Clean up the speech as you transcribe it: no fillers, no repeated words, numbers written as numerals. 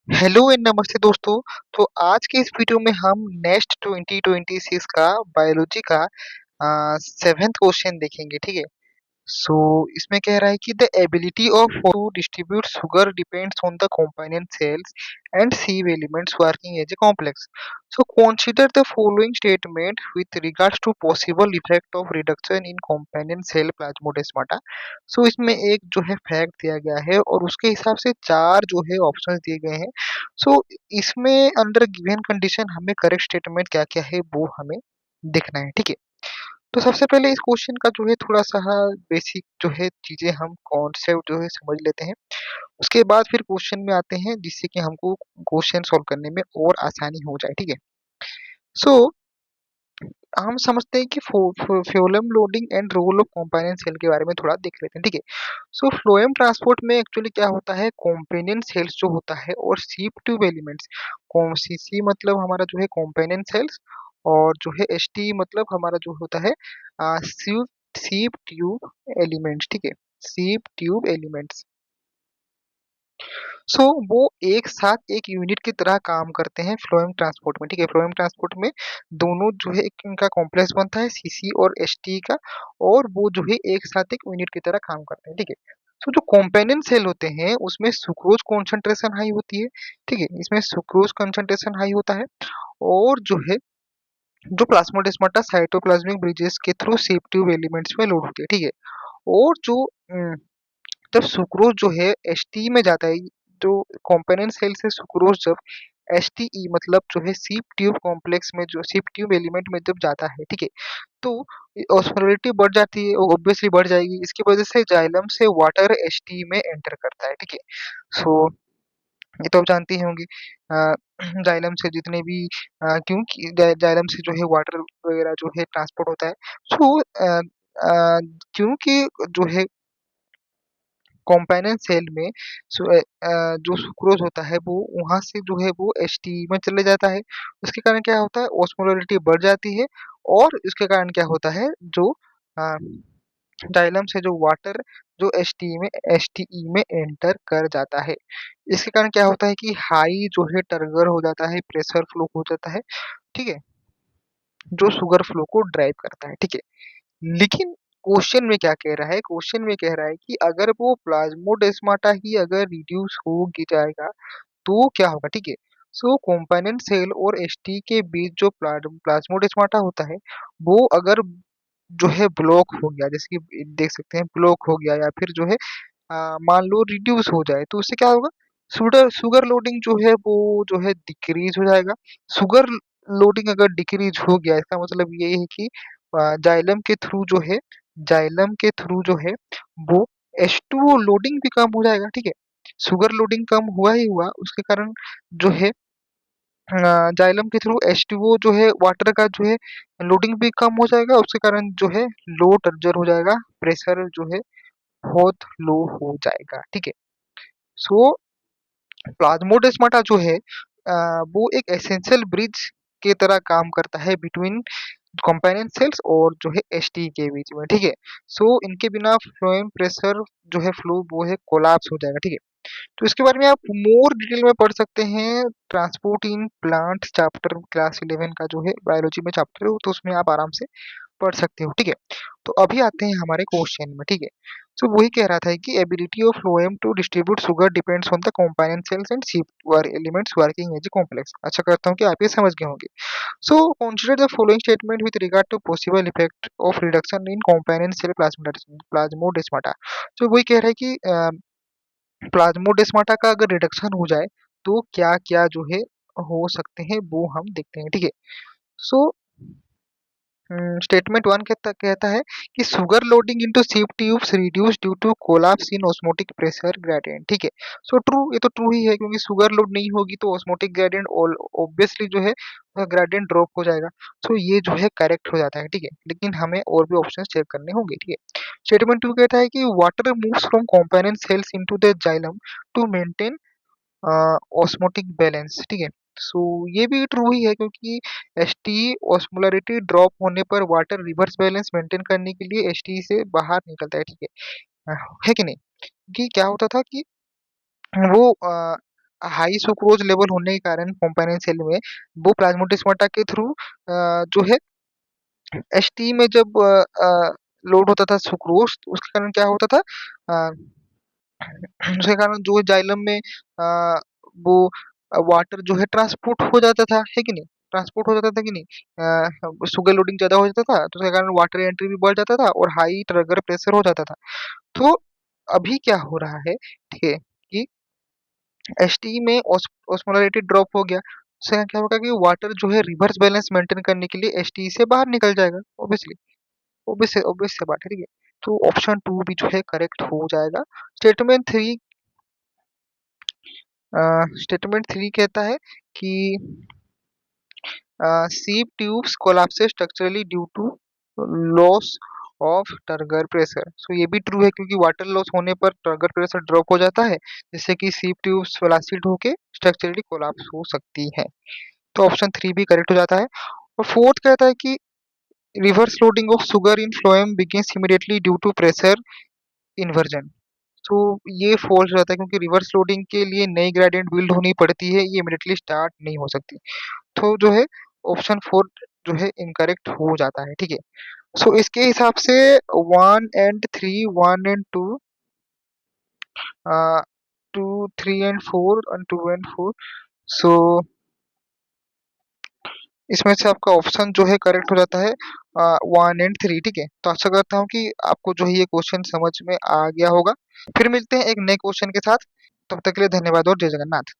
Hello and नमस्ते दोस्तों। तो आज के इस वीडियो में हम नेक्स्ट 2026 का बायोलॉजी का 7th क्वेश्चन देखेंगे, ठीक है। सो इसमें कह रहा है कि the ability of to distribute sugar depends on the component cells and sieve elements working as a complex. So consider the following statement with regards to possible effect of reduction in component cell plasmodesmata. So इसमें एक जो है fact दिया गया है और उसके हिसाब से चार जो है ऑप्शंस दिए गए हैं। सो इसमें अंडर गिवन कंडीशन हमें करेक्ट स्टेटमेंट क्या क्या है वो हमें देखना है, ठीक है। तो सबसे पहले इस क्वेश्चन का जो है थोड़ा-सा बेसिक जो है चीज़ें हम कॉन्सेप्ट जो है समझ लेते हैं। उसके बाद फिर क्वेश्चन में आते हैं जिससे कि हमको क्वेश्चन सॉल्व करने में और आसानी हो जाए, ठीक है। सो हम समझते हैं कि फो फो phloem loading and role of component cell के बारे में थोड़ा देख लेते हैं, ठीक है। सो फ्लोएम ट्रांसपोर्ट में एक्चुअली क्या होता है, कंपोनेंट सेल्स जो होता है और शीप ट्यूब एलिमेंट्स, कौन सी सी मतलब हमारा जो है कंपोनेंट सेल्स और जो है एसटी मतलब हमारा जो होता है शीप शीप ट्यूब एलिमेंट्स, ठीक है। शीप ट्यूब एलिमेंट्स, सो वो एक साथ एक यूनिट की तरह काम करते हैं फ्लोएम ट्रांसपोर्ट में, ठीक है। फ्लोएम ट्रांसपोर्ट में दोनों जो है एक इनका कॉम्प्लेक्स बनता है सीसी और एसटी का, और वो जो है एक साथ एक यूनिट की तरह काम करते हैं, ठीक है। तो जो कॉम्पेनेंट सेल होते हैं उसमें सुक्रोज कॉन्सेंट्रेशन हाई होती है, ठीक है। इसमें सुक्रोज कॉन्सेंट्रेशन हाई होता है, और जो है जो प्लाज्मोडेस्माटा साइटोप्लाज्मिक ब्रिजेस के थ्रू शेप ट्यूब एलिमेंट्स में लोड होती है, ठीक है। और जो जब सुक्रोज जो है एसटी में जाता है, जो कॉम्पोनेंट सेल से सुक्रोज जब एसटीई मतलब जो है सीप ट्यूब कॉम्प्लेक्स में जो सीप ट्यूब एलिमेंट में जब जाता है, ठीक है, तो ऑस्मोलरिटी बढ़ जाती है, ऑब्वियसली बढ़ जाएगी। इसकी वजह से जाइलम से वाटर एसटी में एंटर करता है, ठीक है। सो ये तो आप जानते ही होंगे। अ, जाइलम से जितने भी क्योंकि जाइलम से जो है वाटर वगैरह जो है ट्रांसपोर्ट होता है। सो क्योंकि जो है कॉम्पेनेंट सेल में जो सुक्रोज होता है वो वहाँ से जो है वो एसटी में चले जाता है। उसके कारण क्या होता है, ऑस्मोलरिटी बढ़ जाती है, और इसके कारण क्या होता है, जो अ, जाइलम से जो वाटर जो एसटी में एसटीई में एंटर कर जाता है। इसके कारण क्या होता है कि हाई जो है टर्गर हो जाता है, प्रेशर फ्लो हो जाता है, ठीक है, जो शुगर फ्लो को ड्राइव करता है, ठीक है। लेकिन क्वेश्चन में क्या कह रहा है, क्वेश्चन में कह रहा है कि अगर वो प्लाज्मोडेस्माटा ही अगर रिड्यूस हो जाएगा तो क्या होगा, ठीक है। सो कंपोनेंट सेल और एसटी के बीच जो प्लाज्मोडेस्माटा होता है वो अगर जो है ब्लॉक हो गया, जैसे कि देख सकते हैं ब्लॉक हो गया, या फिर जो है मान लो रिड्यूस हो जाए, तो उससे क्या होगा, शुगर शुगर लोडिंग जो है वो जो है डिक्रीज हो जाएगा। शुगर लोडिंग अगर डिक्रीज हो गया इसका मतलब ये है कि जाइलम के थ्रू जो है, जाइलम के थ्रू जो है वो H2O लोडिंग भी कम हो जाएगा, ठीक है। शुगर लोडिंग कम हुआ ही हुआ, उसके कारण जो है जाइलम के थ्रू H2O जो है वाटर का जो है लोडिंग भी कम हो जाएगा, उसके कारण जो है लो टर्जर हो जाएगा, प्रेशर जो है बहुत लो हो जाएगा, ठीक है। सो प्लाज्मोडेस्माटा जो है वो एक एसेंशियल ब्रिज के तरह काम करता है बिटवीन कंपेनियन सेल्स और जो है एसटी के बीच में, ठीक है। सो इनके बिना फ्लोएम प्रेशर जो है फ्लो वो है कोलैप्स हो जाएगा, ठीक है। तो इसके बारे में आप मोर डिटेल में पढ़ सकते हैं, transport in plant chapter class 11 का जो है बायोलॉजी में चैप्टर है, तो उसमें आप आराम से पढ़ सकते हो, ठीक है। तो अभी आते हैं हमारे क्वेश्चन में, ठीक है। सो वही कह रहा था कि ability of phloem to distribute sugar depends on the component cells and sieve elements working as a complex. अच्छा करता हूँ कि आप ये समझ गए होंगे। सो consider the following statement with regard to possible effect of reduction in component cell plasmodesmata। तो वही कह रहा है कि प्लाज्मोडेस्माटा का अगर रिडक्शन हो जाए तो क्या-क्या जो है हो सकते हैं वो हम देखते हैं, ठीक है। सो स्टेटमेंट 1 कहता है कि sugar loading into sieve tubes reduce due to collapse in osmotic pressure gradient, ठीक है। सो ट्रू, ये तो ट्रू ही है क्योंकि शुगर लोड नहीं होगी तो ऑस्मोटिक ग्रेडिएंट ऑब्वियसली जो है ग्रेडिएंट ड्रॉप हो जाएगा। सो ये जो है करेक्ट हो जाता है, ठीक है। लेकिन हमें और भी ऑप्शंस चेक करने होंगे, ठीक है। स्टेटमेंट 2 कहता है कि water moves from component cells into the xylem to maintain osmotic balance, ठीक है। सो ये भी ट्रू ही है क्योंकि एसटी ऑस्मोलरिटी ड्रॉप होने पर वाटर रिवर्स बैलेंस मेंटेन करने के लिए एसटी से बाहर निकलता है, ठीक है। है कि नहीं, कि क्या होता था कि वो हाई सुक्रोज लेवल होने के कारण कॉम्पाइनेंट सेल में वो प्लाज्मोडेस्माटा के थ्रू जो है एसटी में जब लोड होता था सुक्रोज, तो उसके कारण क्या होता था, अ, उसके कारण जो है जाइलम में वो वाटर जो है ट्रांसपोर्ट हो जाता था, है कि नहीं? ट्रांसपोर्ट हो जाता था कि नहीं? शुगर लोडिंग ज़्यादा हो जाता था, तो उसके कारण वाटर एंट्री भी बढ़ जाता था और हाई ट्रिगर प्रेशर हो जाता था। तो अभी क्या हो रहा है, ठीक है, कि एसटी में ऑस्मोलैरिटी ड्रॉप हो गया, उससे क्या होगा कि वाटर जो है रिवर्स बैलेंस मेंटेन करने के लिए एसटी से बाहर निकल जाएगा, ऑब्वियसली। ऑब्वियस से बात है, ठीक है? तो ऑप्शन 2 भी जो है करेक्ट हो जाएगा। स्टेटमेंट 3 स्टेटमेंट 3 कहता है कि sieve tubes collapses structurally due to loss of turgor pressure. So ये भी ट्रू है क्योंकि वाटर लॉस होने पर टर्गर प्रेशर ड्रॉप हो जाता है, जिससे कि सीप ट्यूब्स फ्लासिड होके स्ट्रक्चरली कोलैप्स हो सकती है। तो ऑप्शन 3 भी करेक्ट हो जाता है। और फोर्थ कहता है कि reverse loading of sugar in phloem begins immediately due to pressure inversion. तो ये फॉल्स हो जाता है क्योंकि रिवर्स लोडिंग के लिए नई ग्रेडियंट बिल्ड होनी पड़ती है, ये इमीडिएटली स्टार्ट नहीं हो सकती। तो जो है ऑप्शन 4 जो है इनकरेक्ट हो जाता है, ठीक है? सो इसके हिसाब से 1 एंड 3, 1 एंड 2, 2, 3 एंड 4 और 2 एंड 4। सो इसमें से आपका ऑप्शन जो है करेक्ट हो जाता है 1 एंड 3, ठीक है? तो आशा करता हूँ कि आपको जो है ये क्वेश्चन समझ में आ गया होगा। फिर मिलते हैं एक नए क्वेश्चन के साथ। तब तक के लिए धन्यवाद और जय जगन्नाथ।